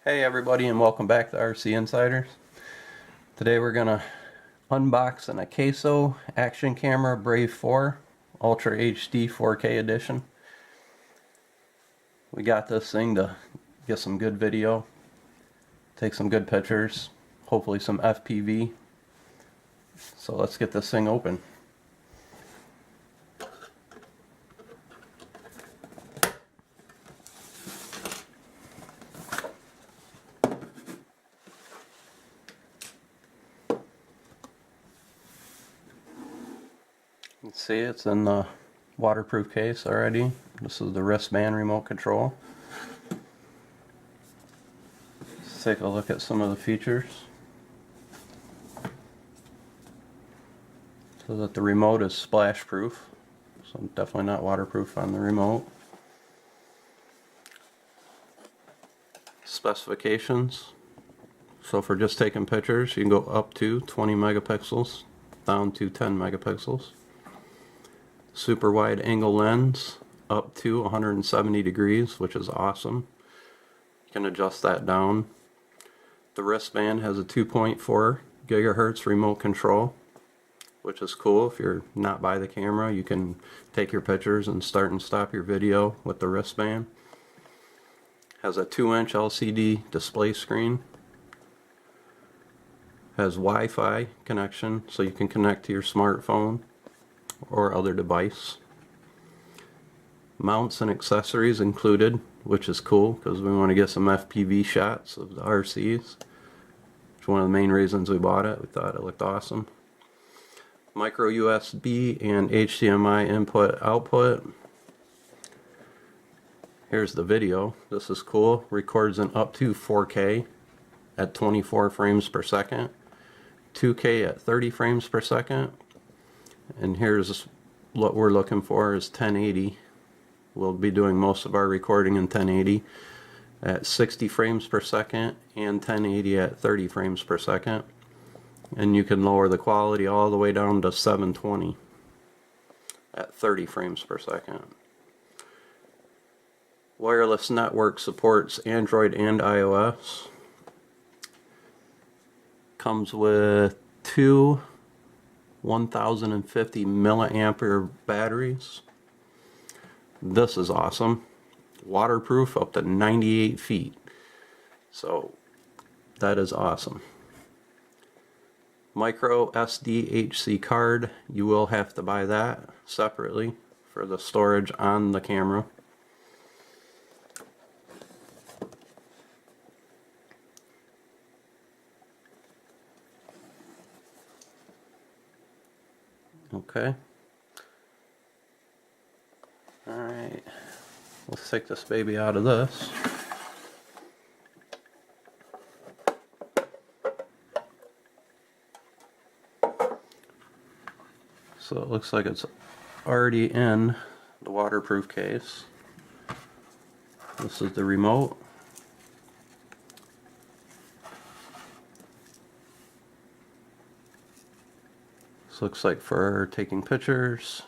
Hey everybody, and welcome back to RC Insiders. Today we're gonna unbox an AKASO action camera Brave 4 Ultra HD 4K edition. We got this thing to get some good video, take some good pictures, hopefully some FPV. So let's get this thing open. You can see it's in the waterproof case already. This is the wristband remote control. Let's take a look at some of the features. So that the remote is splash proof, so definitely not waterproof on the remote. Specifications. So for just taking pictures, you can go up to 20 megapixels, down to 10 megapixels. Super wide angle lens up to 170 degrees, which is awesome. You can adjust that down. The wristband has a 2.4 gigahertz remote control, which is cool. If you're not by the camera, you can take your pictures and start and stop your video with the wristband. Has a 2-inch LCD display screen. Has Wi-Fi connection, so you can connect to your smartphone or other device. Mounts and accessories included, which is cool because we want to get some FPV shots of the RCs. It's one of the main reasons we bought it. We thought it looked awesome. Micro USB and HDMI input output. Here's the video. This is cool. Records in up to 4K at 24 frames per second, 2K at 30 frames per second, and here's what we're looking for is 1080. We'll be doing most of our recording in 1080 at 60 frames per second and 1080 at 30 frames per second. And you can lower the quality all the way down to 720 at 30 frames per second. Wireless network supports Android and iOS. Comes with two 1050 milliampere batteries. This is awesome. Waterproof up to 98 feet. So that is awesome. Micro SDHC card. You will have to buy that separately for the storage on the camera. Okay. Alright. Let's take this baby out of this. So it looks like it's already in the waterproof case. This is the remote. This looks like for taking pictures,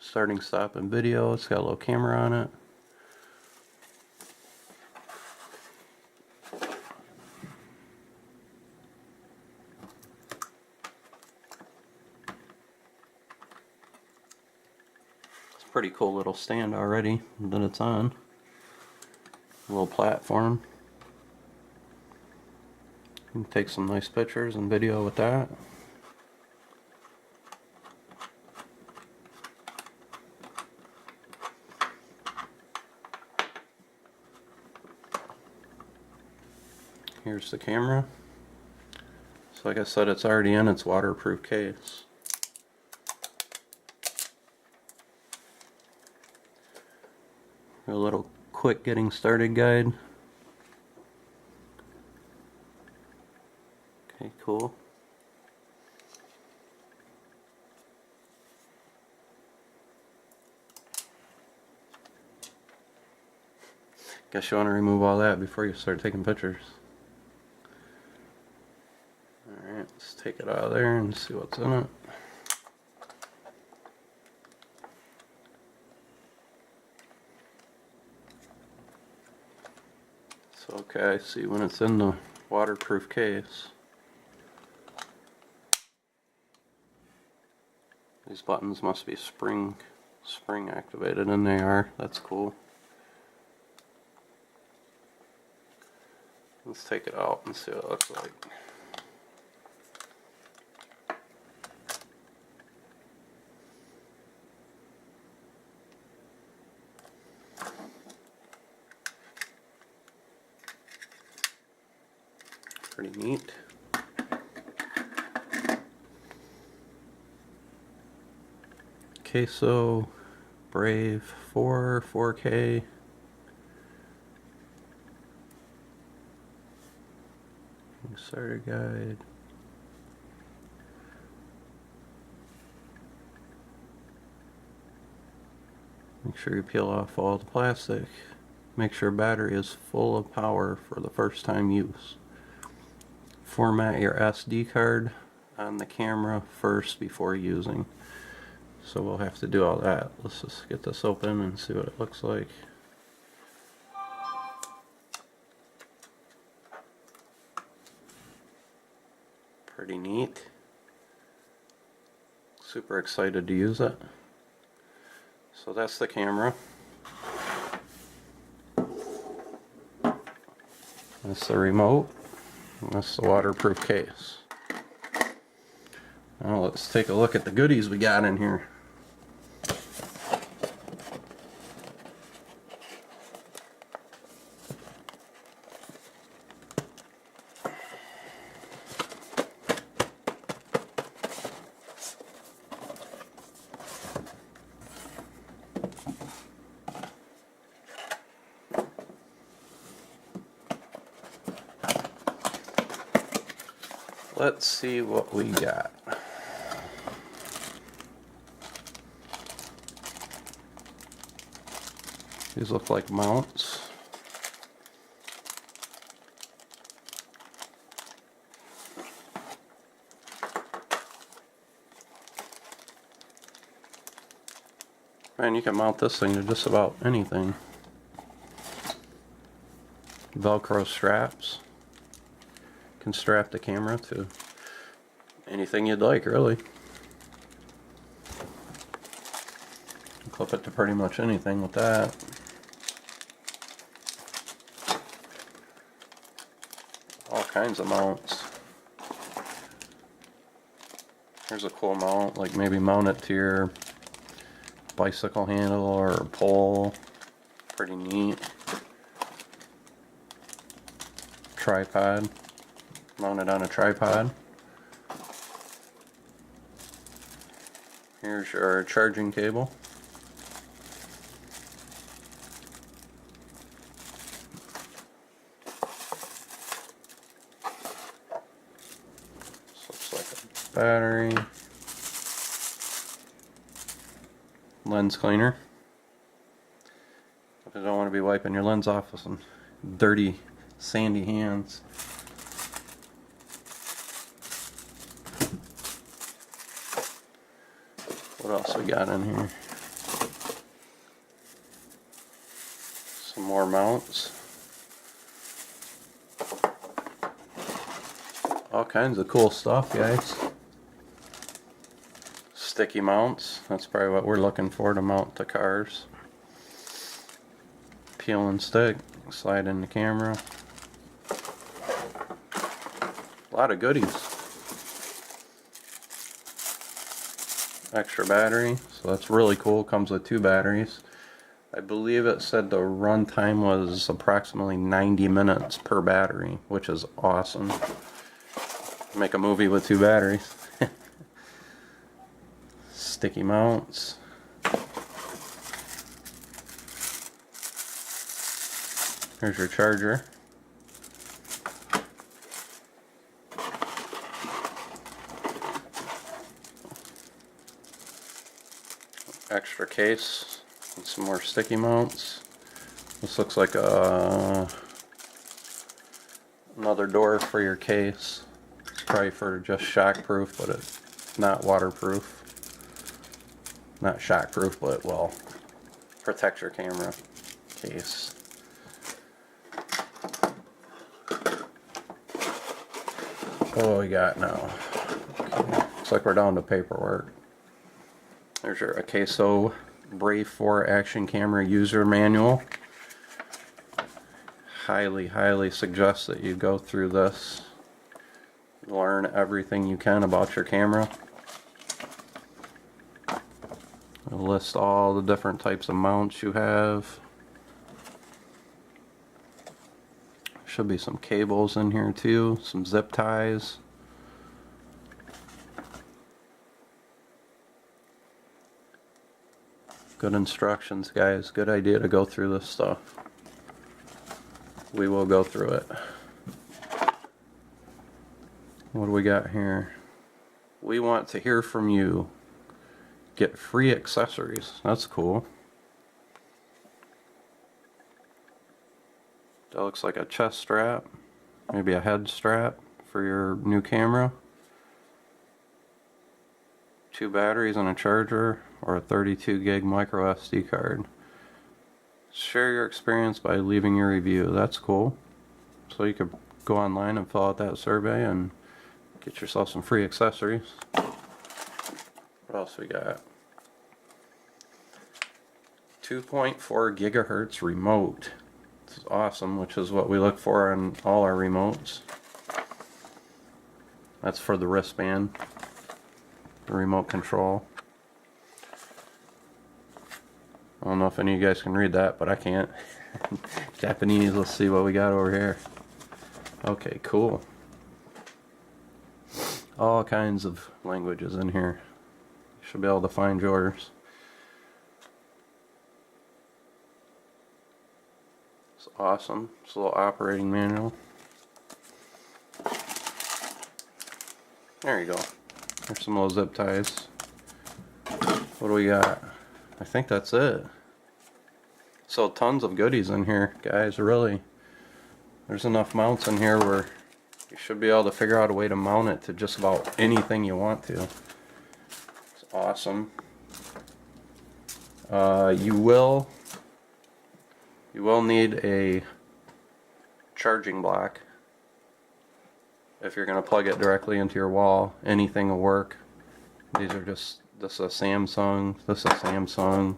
starting, stop, and video. It's got a little camera on it. It's a pretty cool little stand already that it's on. A little platform. You can take some nice pictures and video with that. Here's the camera. So like I said, it's already in its waterproof case. A little quick getting started guide. Okay, cool. Guess you want to remove all that before you start taking pictures. Alright, let's take it out of there and see what's in it. So okay, see when it's in the waterproof case. These buttons must be spring activated, and they are. That's cool. Let's take it out and see what it looks like. Pretty neat. AKASO Brave 4K. Starter guide. Make sure you peel off all the plastic. Make sure battery is full of power for the first time use. Format your SD card on the camera first before using. So we'll have to do all that. Let's just get this open and see what it looks like. Pretty neat. Super excited to use it. So that's the camera. That's the remote. And that's the waterproof case. Now let's take a look at the goodies we got in here. Let's see what we got. These look like mounts. Man, you can mount this thing to just about anything. Velcro straps. Can strap the camera to anything you'd like, really. Clip it to pretty much anything with that. All kinds of mounts. Here's a cool mount, like maybe mount it to your bicycle handle or a pole. Pretty neat. Tripod. Mount it on a tripod. Here's your charging cable. This looks like a battery. Lens cleaner. If you don't want to be wiping your lens off with some dirty, sandy hands. What else we got in here? Some more mounts. All kinds of cool stuff, guys. Sticky mounts. That's probably what we're looking for to mount to cars. Peel and stick. Slide in the camera. A lot of goodies. Extra battery, so that's really cool. Comes with 2 batteries. I believe it said the run time was approximately 90 minutes per battery, which is awesome. Make a movie with 2 batteries. Sticky mounts. Here's your charger. Extra case and some more sticky mounts. This looks like another door for your case. It's probably for just shockproof, but it's not waterproof. Not shockproof, but it will protect your camera case. what we got now? Okay. Looks like we're down to paperwork. There's your AKASO Brave 4 action camera user manual. Highly suggest that you go through this. Learn everything you can about your camera. It'll list all the different types of mounts you have. Should be some cables in here too, some zip ties. Good instructions, guys. Good idea to go through this stuff. We will go through it. What do we got here? We want to hear from you. Get free accessories. That's cool. That looks like a chest strap. Maybe a head strap for your new camera. 2 batteries and a charger, or a 32 gig micro SD card. Share your experience by leaving your review. That's cool. So you could go online and fill out that survey and get yourself some free accessories. What else we got? 2.4 gigahertz remote. This is awesome, which is what we look for on all our remotes. That's for the wristband, the remote control. I don't know if any of you guys can read that, but I can't. Japanese, let's see what we got over here. Okay, cool. All kinds of languages in here. You should be able to find yours. It's awesome. It's a little operating manual. There you go. There's some little zip ties. What do we got? I think that's it. So tons of goodies in here, guys, really. There's enough mounts in here where you should be able to figure out a way to mount it to just about anything you want to. It's awesome. You will need a charging block if you're going to plug it directly into your wall. Anything will work. These are just, this is a Samsung, this is a Samsung,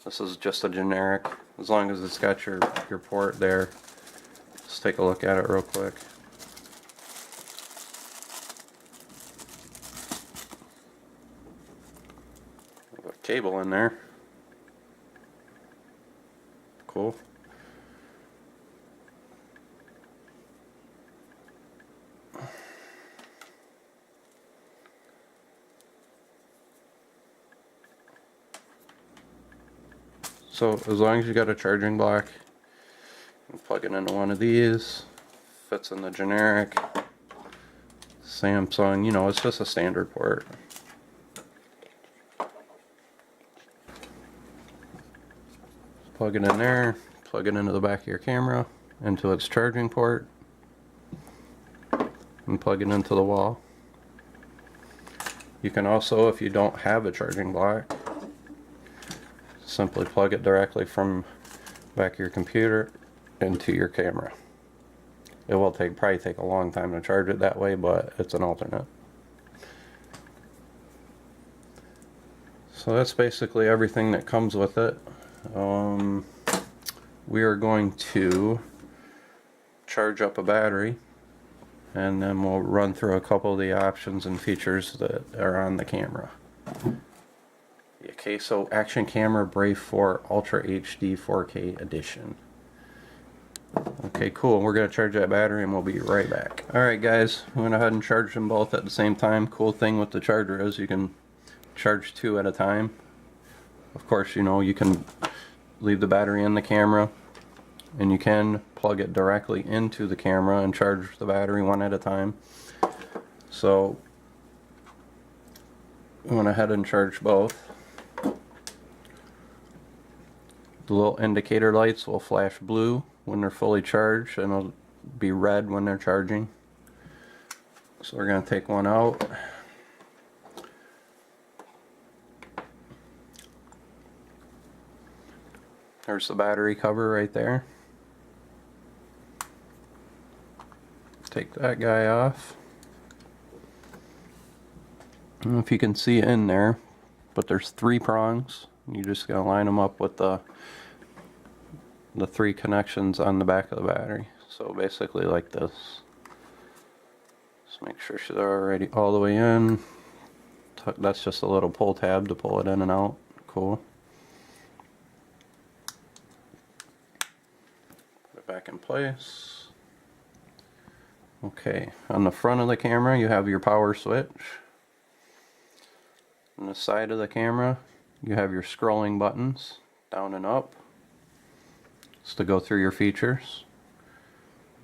this is just a generic, as long as it's got your port there. Let's take a look at it real quick. There's a cable in there. Cool. So as long as you got a charging block, you plug it into one of these, fits in the generic Samsung, you know, it's just a standard port. Plug it in there, plug it into the back of your camera, into its charging port, and plug it into the wall. You can also, if you don't have a charging block, simply plug it directly from back of your computer into your camera. It will probably take a long time to charge it that way, but it's an alternate. So that's basically everything that comes with it. We are going to charge up a battery, and then we'll run through a couple of the options and features that are on the camera. The AKASO Action Camera Brave 4 Ultra HD 4K Edition. Okay, cool. We're going to charge that battery and we'll be right back. Alright guys, we went ahead and charged them both at the same time. Cool thing with the charger is you can charge 2 at a time. Of course, you know, you can leave the battery in the camera, and you can plug it directly into the camera and charge the battery 1 at a time. So we went ahead and charged both. The little indicator lights will flash blue when they're fully charged, and it'll be red when they're charging. So we're going to take one out. There's the battery cover right there. Take that guy off. don't know if you can see in there, but there's 3 prongs. You just gotta line them up with the 3 connections on the back of the battery. So basically like this. Just make sure she's already all the way in. That's just a little pull tab to pull it in and out. Cool. Put it back in place. Okay, on the front of the camera you have your power switch. On the side of the camera you have your scrolling buttons, down and up. It's to go through your features.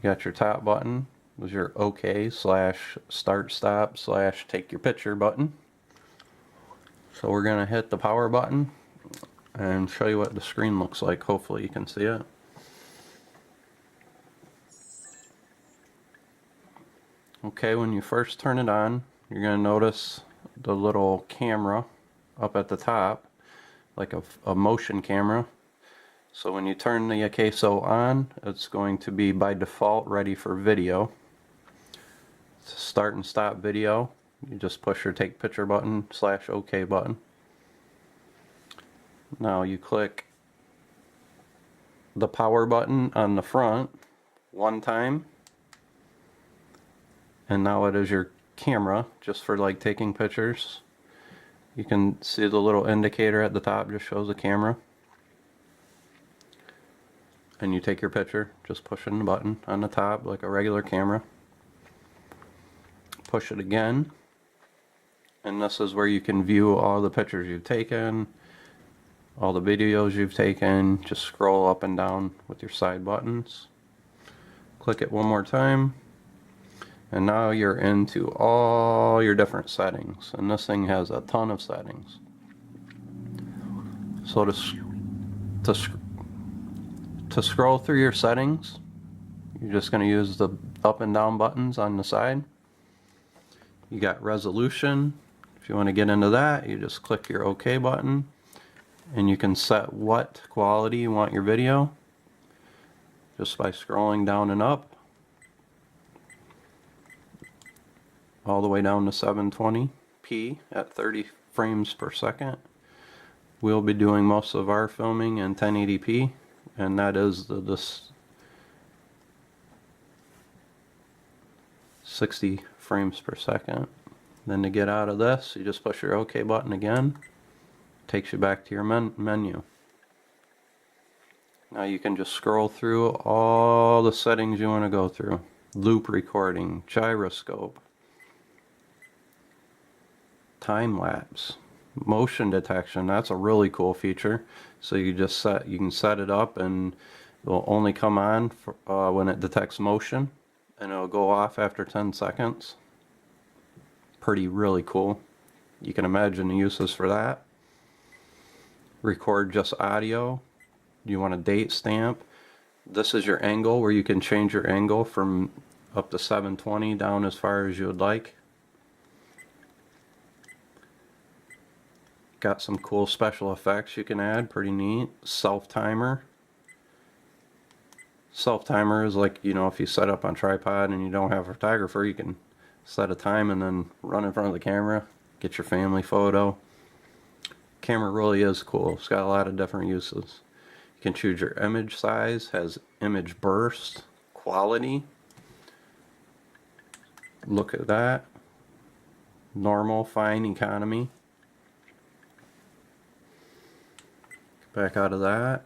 You got your top button, was your OK / start stop / take your picture button. So we're gonna hit the power button and show you what the screen looks like. Hopefully you can see it. Okay, when you first turn it on, you're gonna notice the little camera up at the top, like a motion camera. So when you turn the AKASO on, it's going to be by default ready for video. To start and stop video, you just push your take picture button / OK button. Now you click the power button on the front 1 time, and now it is your camera, just for like taking pictures. You can see the little indicator at the top, just shows the camera. And you take your picture, just pushing the button on the top like a regular camera. Push it again, and this is where you can view all the pictures you've taken, all the videos you've taken. Just scroll up and down with your side buttons. Click it 1 more time, and now you're into all your different settings, and this thing has a ton of settings. So to scroll through your settings, you're just going to use the up and down buttons on the side. You got resolution. If you want to get into that, you just click your OK button, and you can set what quality you want your video just by scrolling down and up all the way down to 720p at 30 frames per second. We'll be doing most of our filming in 1080p, and that is this 60 frames per second. Then to get out of this, you just push your OK button again. Takes you back to your menu. Now you can just scroll through all the settings you want to go through. Loop recording, gyroscope, time lapse, motion detection. That's a really cool feature. So you can set it up, and it will only come on for, when it detects motion, and it'll go off after 10 seconds. Really cool. You can imagine the uses for that. Record just audio. You want a date stamp. This is your angle, where you can change your angle from up to 720 down as far as you would like. Got some cool special effects you can add, pretty neat. Self timer. Self timer is like, you know, if you set up on tripod and you don't have a photographer, you can set a time and then run in front of the camera, get your family photo. Camera really is cool. It's got a lot of different uses. You can choose your image size, has image burst, quality. Look at that. Normal, fine, economy. Back out of that.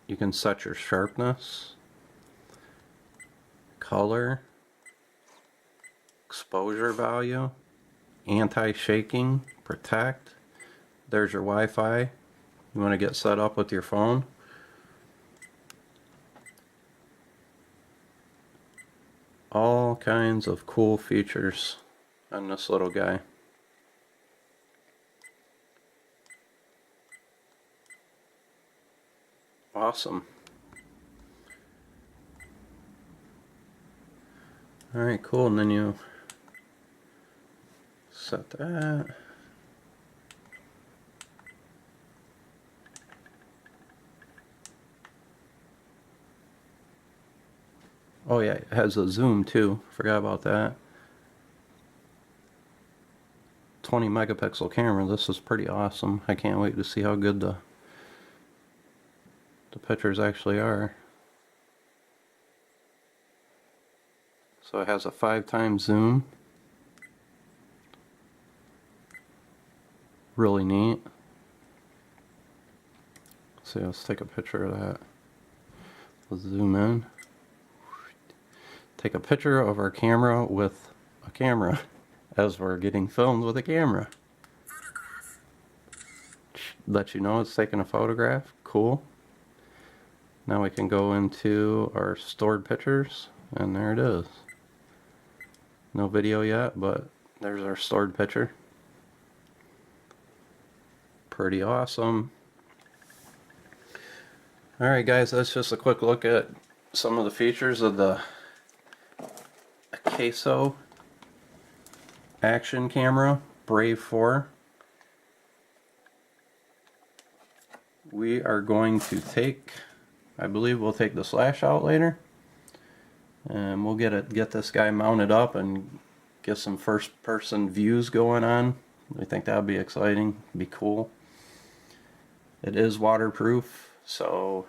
You can set your sharpness, color, exposure value, anti-shaking, protect. There's your Wi-Fi. You want to get set up with your phone. All kinds of cool features on this little guy. Awesome. Alright, cool, and then you set that. Oh yeah, it has a zoom too. Forgot about that. 20 megapixel camera, this is pretty awesome. I can't wait to see how good the pictures actually are. So it has a 5x zoom. Really neat. So let's take a picture of that. Let's zoom in. Take a picture of our camera with a camera as we're getting filmed with a camera. Let you know it's taking a photograph. Cool. Now we can go into our stored pictures, and there it is. No video yet, but there's our stored picture. Pretty awesome. Alright guys, that's just a quick look at some of the features of the AKASO action camera Brave 4. We are going to take, I believe we'll take the slash out later, and we'll get this guy mounted up and get some first person views going on. I think that would be exciting, be cool. It is waterproof, so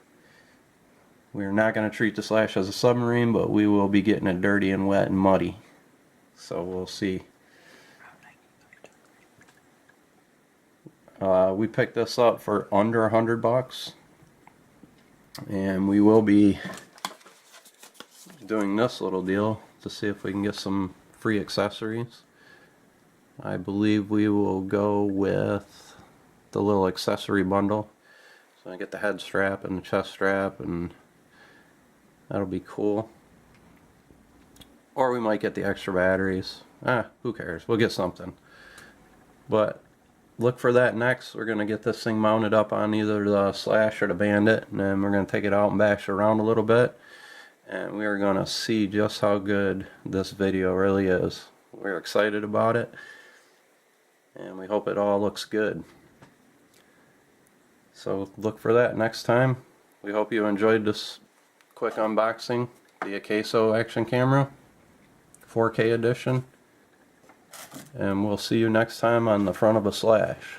we're not going to treat the slash as a submarine, but we will be getting it dirty and wet and muddy. So we'll see. We picked this up for under $100, and we will be doing this little deal to see if we can get some free accessories. I believe we will go with the little accessory bundle. So I get the head strap and the chest strap, and that'll be cool. Or we might get the extra batteries. Who cares? We'll get something. But look for that next. We're going to get this thing mounted up on either the slash or the bandit, and then we're going to take it out and bash it around a little bit, and we are going to see just how good this video really is. We're excited about it, and we hope it all looks good. So look for that next time. We hope you enjoyed this quick unboxing, the AKASO action camera 4K edition, and we'll see you next time on the front of a slash.